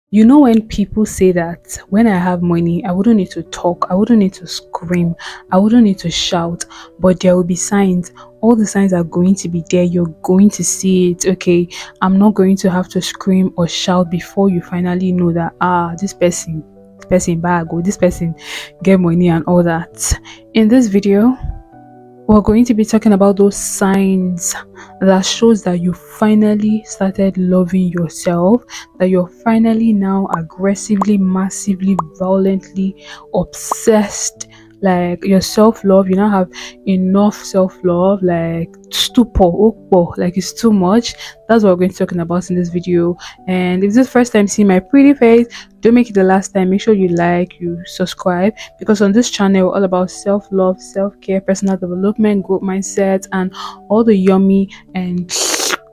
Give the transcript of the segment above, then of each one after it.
You know, when people say that when I have money, I wouldn't need to talk, I wouldn't need to scream, I wouldn't need to shout, but there will be signs. All the signs are going to be there. You're going to see it. Okay, I'm not going to have to scream or shout before you finally know that this person bag or this person get money and all that. In this video, we're going to be talking about those signs that shows that you finally started loving yourself, that you're finally now aggressively, massively, violently obsessed. Like your self-love, you now have enough self-love, like stupor, okpo, like it's too much. That's what we're going to be talking about in this video. And if this is the first time seeing my pretty face, don't make it the last time. Make sure you like, you subscribe, because on this channel we're all about self-love, self-care, personal development, growth mindset, and all the yummy and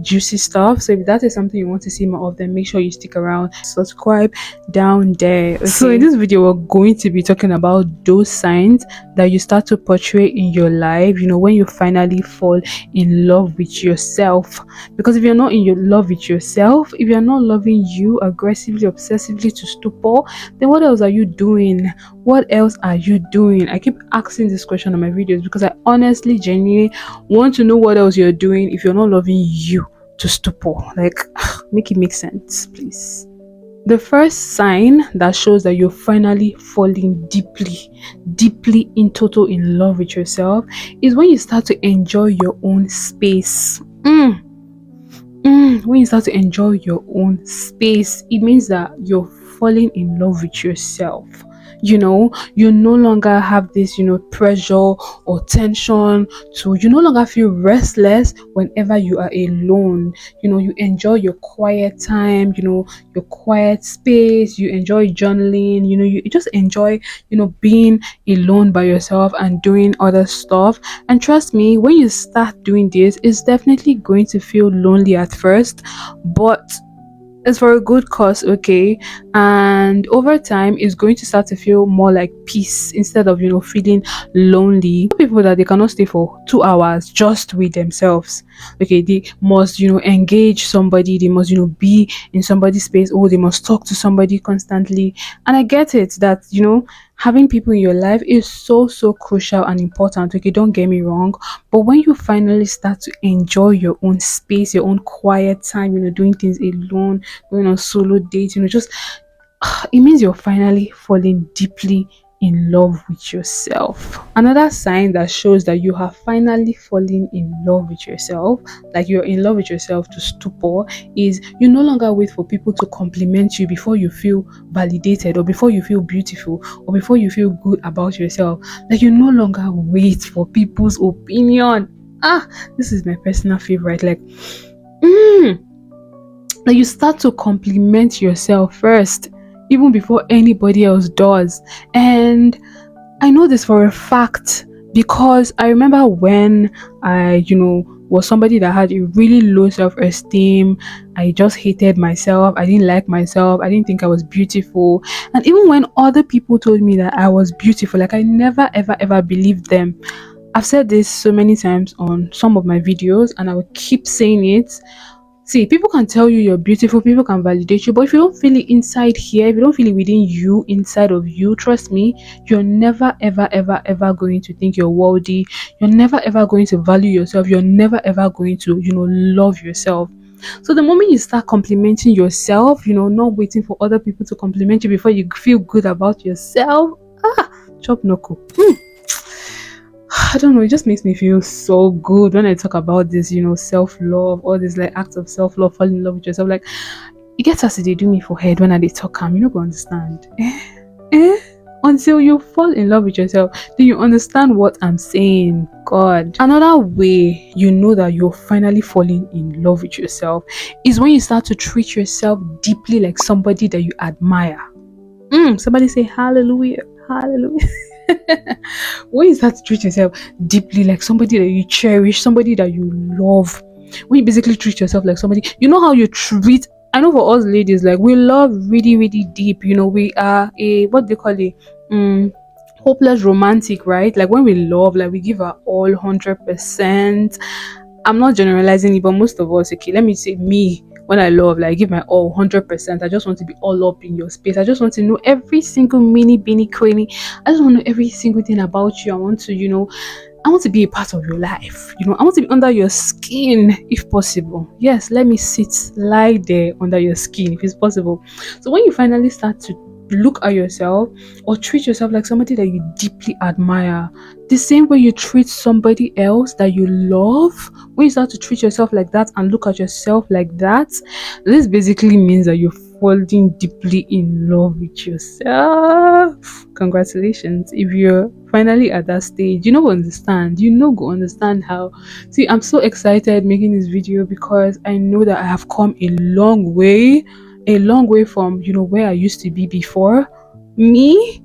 juicy stuff. So if that is something you want to see more of, then make sure you stick around, subscribe down there. Okay, so in this video we're going to be talking about those signs that you start to portray in your life, you know, when you finally fall in love with yourself. Because if you're not in your love with yourself, if you're not loving you aggressively, obsessively to stupor, then what else are you doing? What else are you doing? I keep asking this question on my videos because I honestly, genuinely want to know what else you're doing if you're not loving you to stupor. Like, make it make sense, please. The first sign that shows that you're finally falling deeply in total in love with yourself is when you start to enjoy your own space. When you start to enjoy your own space, it means that you're falling in love with yourself. You know, you no longer have this, pressure or tension to, you no longer feel restless whenever you are alone. You know, you enjoy your quiet time, your quiet space, you enjoy journaling, you just enjoy, being alone by yourself and doing other stuff. And trust me, when you start doing this, it's definitely going to feel lonely at first, but it's for a good cause, okay? And over time, it's going to start to feel more like peace instead of, feeling lonely. People that they cannot stay for 2 hours just with themselves, okay? They must, engage somebody, they must, be in somebody's space, or they must talk to somebody constantly. And I get it that, having people in your life is so crucial and important, okay? Don't get me wrong, but when you finally start to enjoy your own space, your own quiet time, doing things alone, going on solo dates, just it means you're finally falling deeply in love with yourself. Another sign that shows that you have finally fallen in love with yourself, like you're in love with yourself to stupor, is you no longer wait for people to compliment you before you feel validated, or before you feel beautiful, or before you feel good about yourself. Like you no longer wait for people's opinion. This is my personal favorite. Like you start to compliment yourself first, even before anybody else does. And I know this for a fact because I remember when I, was somebody that had a really low self-esteem. I just hated myself. I didn't like myself. I didn't think I was beautiful. And even when other people told me that I was beautiful, like I never ever believed them. I've said this so many times on some of my videos and I will keep saying it. See, people can tell you you're beautiful, people can validate you, but if you don't feel it inside here, if you don't feel it within you, inside of you, trust me, you're never ever going to think you're worthy. You're never ever going to value yourself. You're never ever going to, love yourself. So the moment you start complimenting yourself, not waiting for other people to compliment you before you feel good about yourself, chop noko. I don't know, it just makes me feel so good when I talk about this, self-love, all this like acts of self-love, falling in love with yourself. Like, it gets us, they do me for head when they talk, you don't go understand. Until you fall in love with yourself, do you understand what I'm saying? God. Another way you know that you're finally falling in love with yourself is when you start to treat yourself deeply like somebody that you admire. Somebody say hallelujah, hallelujah. When you start to treat yourself deeply like somebody that you cherish, somebody that you love, when you basically treat yourself like somebody, you know how you treat. I know for us ladies, like we love really deep. We are what they call it, hopeless romantic, right? Like when we love, like we give our all 100%. I'm not generalizing it, but most of us, okay, let me say me, when I love, like give my all 100%. I just want to be all up in your space. I just want to know every single mini beanie cranny. I just want to know every single thing about you. I want to, I want to be a part of your life. I want to be under your skin if possible. Yes, let me lie there under your skin if it's possible. So when you finally start to look at yourself or treat yourself like somebody that you deeply admire, the same way you treat somebody else that you love, when you start to treat yourself like that and look at yourself like that, this basically means that you're falling deeply in love with yourself. Congratulations. If you're finally at that stage, go understand how. See, I'm so excited making this video because I know that I have come a long way from where I used to be before. Me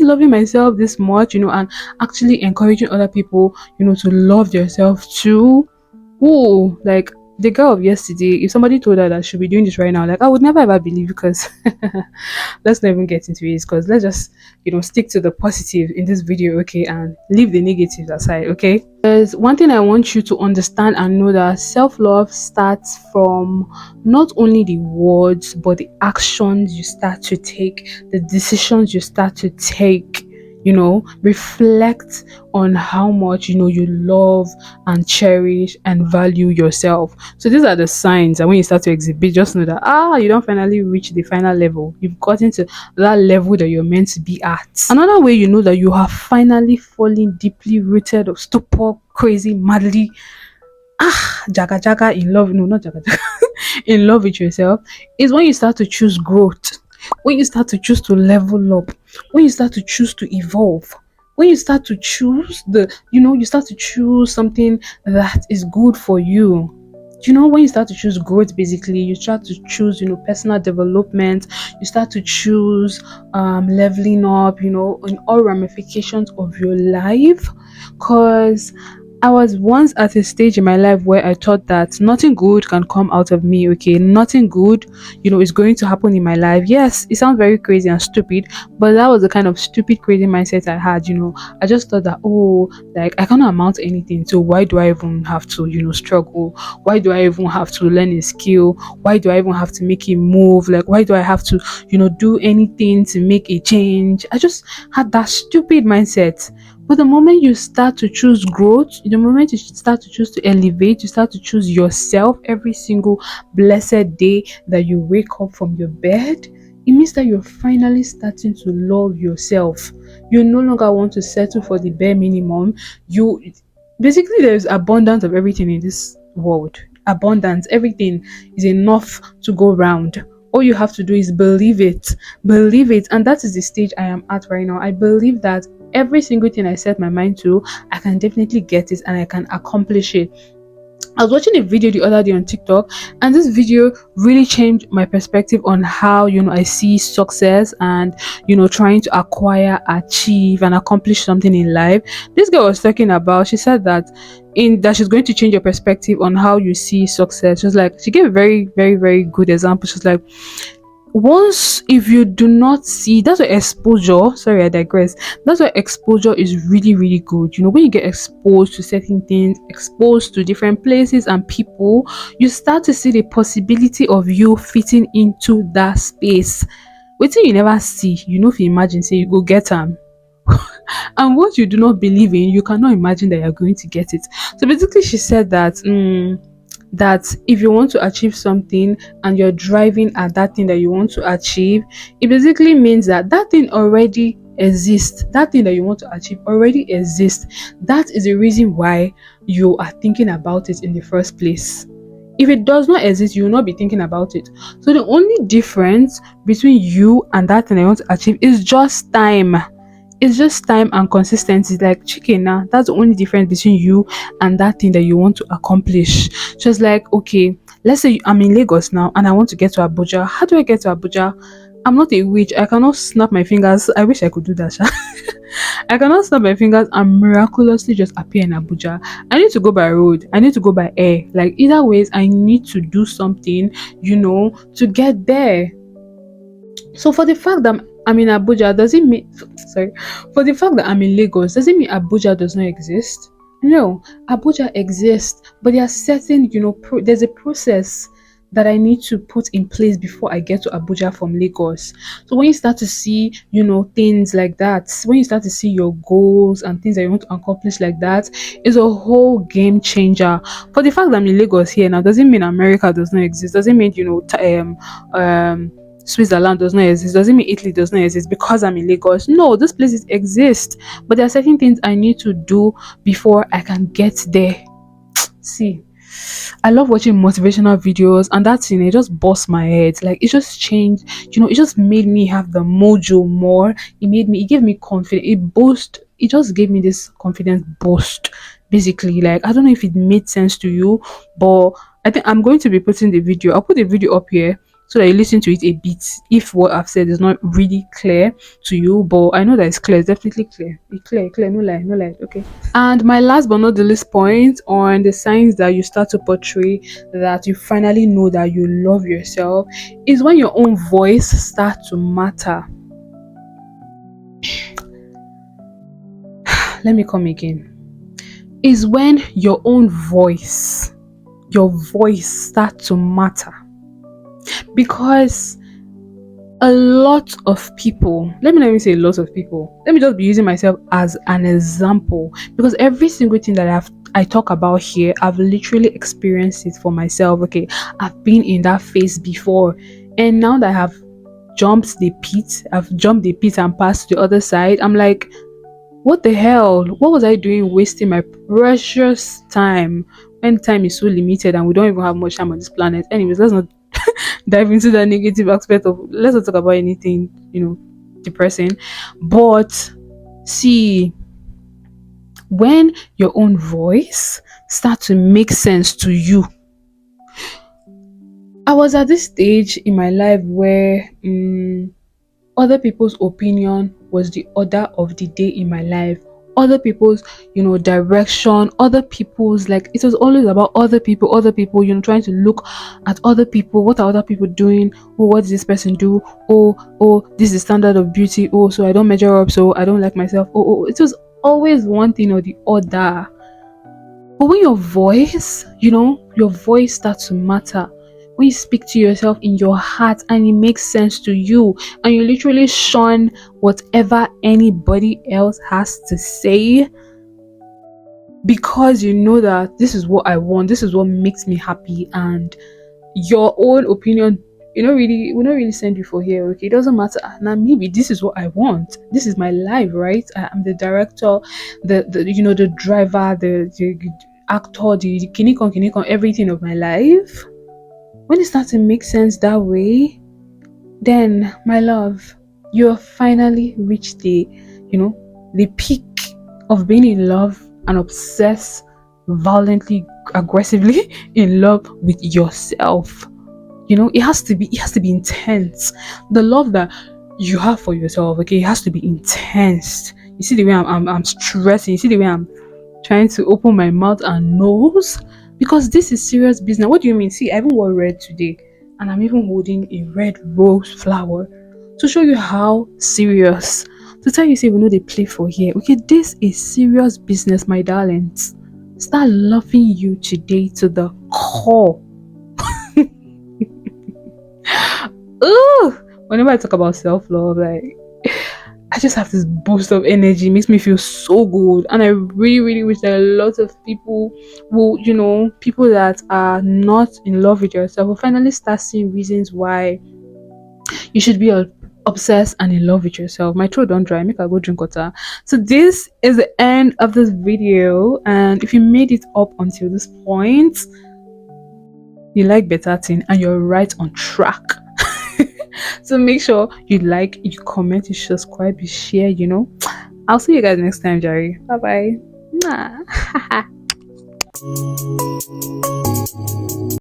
loving myself this much, and actually encouraging other people to love yourself too. Oh, like the girl of yesterday, if somebody told her that she'll be doing this right now, like I would never ever believe, because let's not even get into it, because let's just stick to the positive in this video, okay, and leave the negatives aside, okay? There's one thing I want you to understand and know, that self-love starts from not only the words but the actions you start to take, the decisions you start to take. Reflect on how much you love and cherish and value yourself. So these are the signs that when you start to exhibit, just know that you don't finally reach the final level. You've gotten to that level that you're meant to be at. Another way you know that you have finally fallen deeply rooted of stupor, crazy, madly jaga jaga in love, no, not jaga jaga, in love with yourself, is when you start to choose growth, when you start to choose to level up, when you start to choose to evolve, when you start to choose you start to choose something that is good for you. When you start to choose growth, basically you start to choose personal development, you start to choose leveling up in all ramifications of your life. Because I was once at a stage in my life where I thought that nothing good can come out of me, okay? Nothing good, is going to happen in my life. Yes, it sounds very crazy and stupid, but that was the kind of stupid, crazy mindset I had, I just thought that, like, I cannot amount to anything, so why do I even have to, struggle? Why do I even have to learn a skill? Why do I even have to make a move? Like, why do I have to, do anything to make a change? I just had that stupid mindset. But the moment you start to choose growth, the moment you start to choose to elevate, you start to choose yourself every single blessed day that you wake up from your bed, it means that you're finally starting to love yourself. You no longer want to settle for the bare minimum. Basically, there's abundance of everything in this world. Abundance, everything is enough to go round. All you have to do is believe it. Believe it. And that is the stage I am at right now. I believe that every single thing I set my mind to, I can definitely get it and I can accomplish it. I was watching a video the other day on TikTok, and this video really changed my perspective on how I see success and trying to acquire, achieve and accomplish something in life. This girl was talking about, she said that she's going to change your perspective on how you see success. She gave a very, very, very good example. She's like, once, if you do not see, that's why exposure, sorry I digress, that's why exposure is really, really good. When you get exposed to certain things, exposed to different places and people, you start to see the possibility of you fitting into that space. Wetin you never see, if you imagine, say you go get them. And what you do not believe in, you cannot imagine that you're going to get it. So basically she said that that if you want to achieve something and you're driving at that thing that you want to achieve, it basically means that that thing already exists. That thing that you want to achieve already exists. That is the reason why you are thinking about it in the first place. If it does not exist, you will not be thinking about it. So the only difference between you and that thing I want to achieve is just time. It's just time and consistency. Like chicken now, that's the only difference between you and that thing that you want to accomplish. Just like, okay, let's say I'm in Lagos now and I want to get to Abuja. How do I get to Abuja? I'm not a witch. I cannot snap my fingers. I wish I could do that. I cannot snap my fingers and miraculously just appear in Abuja. I need to go by road. I need to go by air. Like either ways, I need to do something, to get there. So for the fact that I'm in Abuja, does it mean, sorry, for the fact that I'm in Lagos, does it mean Abuja does not exist? No, Abuja exists, but there are certain, there's a process that I need to put in place before I get to Abuja from Lagos. So when you start to see, things like that, when you start to see your goals and things that you want to accomplish like that, is a whole game changer. For the fact that I'm in Lagos here now doesn't mean America does not exist. Doesn't mean Switzerland does not exist. Doesn't mean Italy does not exist because I'm in Lagos. No, those places exist, but there are certain things I need to do before I can get there. See, I love watching motivational videos, and that thing, it just bust my head. Like, it just changed, it just made me have the mojo more. It gave me confidence. It just gave me this confidence boost. Basically, like, I don't know if it made sense to you, but I think I'm going to be putting the video. I'll put the video up here so that you listen to it a bit. If what I've said is not really clear to you, but I know that it's clear. It's definitely clear. It's clear. No lie, no lie. Okay. And my last but not the least point on the signs that you start to portray that you finally know that you love yourself is when your own voice starts to matter. Let me come again. Is when your own voice, starts to matter. Because a lot of people, let me not even say a lot of people, let me just be using myself as an example, because every single thing that I talk about here, I've literally experienced it for myself. Okay, I've been in that phase before, and now that I've jumped the pit and passed to the other side, I'm like, what the hell? What was I doing wasting my precious time when time is so limited and we don't even have much time on this planet? Anyways, let's not dive into the negative aspect of, let's not talk about anything, depressing. But see, when your own voice starts to make sense to you. I was at this stage in my life where other people's opinion was the order of the day in my life. Other people's, direction, other people's, like, it was always about other people, trying to look at other people. What are other people doing? Oh, what does this person do? Oh, this is the standard of beauty. Oh, so I don't measure up, so I don't like myself. Oh, it was always one thing or the other. But when your voice starts to matter, when you speak to yourself in your heart and it makes sense to you, and you literally shun whatever anybody else has to say, because you know that this is what I want, this is what makes me happy, and your own opinion will not really send you for here. Okay, it doesn't matter. Now maybe this is what I want, this is my life, right? I'm the director, the driver, the actor, the kinikon, everything of my life. When it starts to make sense that way, then, my love, you have finally reached the peak of being in love and obsessed, violently, aggressively in love with yourself. It has to be intense. The love that you have for yourself, okay, it has to be intense. You see the way I'm stressing. You see the way I'm trying to open my mouth and nose, because this is serious business. What do you mean? See, I even wore red today, and I'm even holding a red rose flower to show you how serious. To tell you, say, we know they play for here. Okay, this is serious business, my darlings. Start loving you today to the core. Ooh, whenever I talk about self-love, like, I just have this boost of energy. It makes me feel so good. And I really, really wish that a lot of people will, people that are not in love with yourself will finally start seeing reasons why you should be obsessed and in love with yourself. My throat don't dry. Make I go drink water. So this is the end of this video. And if you made it up until this point, you like better thing and you're right on track. So make sure you like, you comment, you subscribe, you share, I'll see you guys next time, Jerry. Bye bye.